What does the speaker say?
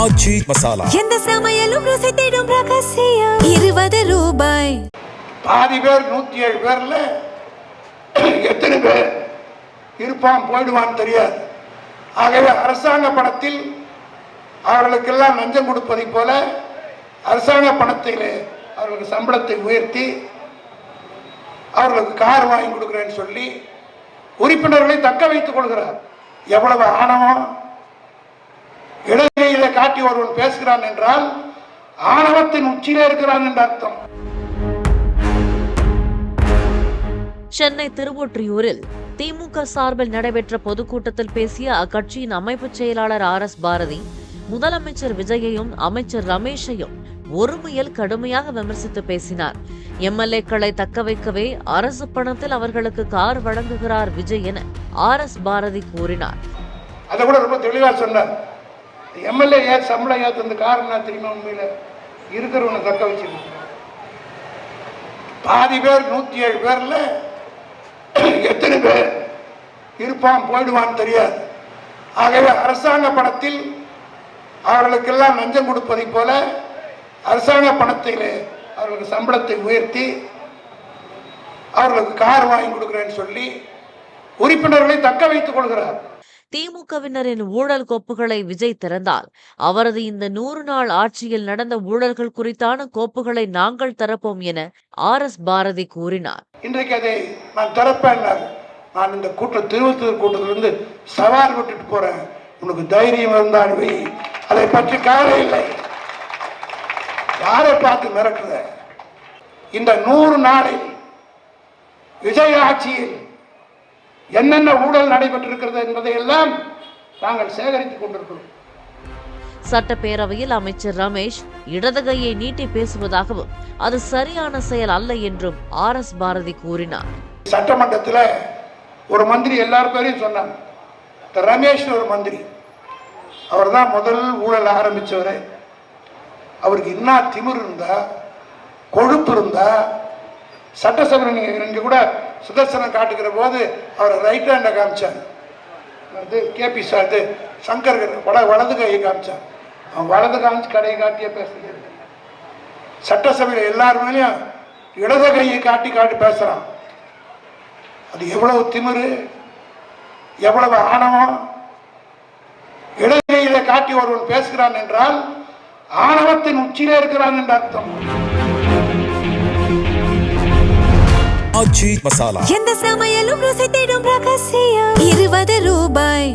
ஆச்சி மசாலா எந்த சமையலும் ருசி தேடும் ரகசியம் 20 ரூபாய். பாதி பேர் 107 பேர்ல எத்தனை பேர் இருப்பான் போயிடுவான்னு தெரியாது. ஆகவே அரசாங்க பணத்தில் அவர்களுக்கெல்லாம் லஞ்சம் கொடுப்பதை போல அரசாங்க பணத்தில் அவர்களுக்கு சம்பளத்தை உயர்த்தி அவர்களுக்கு கார் வாங்கி கொடுக்குறேன்னு சொல்லி உறுப்பினர்களை தக்க வைத்துக் கொள்கிறார். எவ்வளவு ஆணவம்! இடகையில காட்டி ஒருவன் பேசுகிறான் என்றால் ஆணவத்தின் உச்சியிலே இருக்கிறான் என்ற அர்த்தம். சென்னை திருவொற்றியூரில் திமுக சார்பில் நடைபெற்ற பொதுக்கூட்டத்தில் பேசிய அக்கட்சியின் அமைப்பு செயலாளர் RS பாரதி முதலமைச்சர் விஜயையும் அமைச்சர் ரமேஷையும் ஒருமையில் கடுமையாக விமர்சித்து பேசினார். MLA-க்களை தக்க வைக்கவே அரசு பணத்தில் அவர்களுக்கு கார் வழங்குகிறார் விஜய் என RS பாரதி கூறினார். அதை கூட ரொம்ப தெளிவா சொன்னார். MLA ஏன் சம்பளம் ஏற்றது காரணம் தெரியுமா? உண்மையில இருக்கிறவனை தக்க வச்சிருக்க பாதி பேர் 107 பேர்ல எத்தனை பேர் இருப்பான் போயிடுவான்னு தெரியாது. ஆகவே அரசாங்க பணத்தில் அவர்களுக்கெல்லாம் லஞ்சம் கொடுப்பதை போல அரசாங்க பணத்தில் அவர்களுக்கு சம்பளத்தை உயர்த்தி அவர்களுக்கு கார் வாங்கி கொடுக்குறேன்னு சொல்லி உறுப்பினர்களை தக்க வைத்துக் கொள்கிறார். திமுகவினரின் ஊழல் கோப்புகளை விஜய் திறந்தால் அவரது இந்த 100 நாள் ஆட்சியில் நடந்த ஊழல்கள் குறித்தான கோப்புகளை நாங்கள் தரப்போம் என RS பாரதி கூறினார். இன்றைக்கு அதை நான் திறப்பேன். நான் இந்த திருவத்தூர் கூட்டத்திலிருந்து சவால் விட்டுட்டு போறேன். உனக்கு தைரியம் இருந்தால் அதை பற்றி கவலை இல்லை. யாரை பார்த்து மிரட்டுற? இந்த 100 நாளில் விஜய் ஆட்சியில் என்னென்ன ஊழல் நடைபெற்றிருக்கிறது என்பதை எல்லாம் நாங்கள் சேகரித்துக் கொண்டிருக்கிறோம். சட்டப்பேரவையில் அமைச்சர் ரமேஷ் இடது கையை நீட்டி பேசுவதாகவும் அது சரியான செயல் அல்ல என்றும் RS பாரதி கூறினார். சட்டமன்றத்தில் ஒரு மந்திரி எல்லார் பேரையும் சொன்னாங்க. ரமேஷ் ஒரு மந்திரி, அவர் தான் முதல் ஊழல் ஆரம்பிச்சவர். அவருக்கு இன்னும் திமிர் இருந்தா, கொழுப்பு இருந்தா, சட்டசபை நீங்க கூட சுதர்சனம் காட்டுகிற போது அவர் ரைட் ஹேண்ட காமிச்சாங்க. கேபி சார் சங்கர் வலது கையை காமிச்சாங்க. அவன் வலது காமிச்சு கடையை காட்டியே பேசுறது. சட்டசபையில் எல்லாருமேலையும் இடது கையை காட்டி பேசுறான். அது எவ்வளவு திமிரு, எவ்வளவு ஆணவம்! இடகையில காட்டி ஒருவன் பேசுகிறான் என்றால் ஆணவத்தின் உச்சியிலே இருக்கிறான் என்ற அர்த்தம். ஆச்சி மசாலா எந்த சமையலும் ருசி தேடும் ரகசியம் 20 ரூபாய்.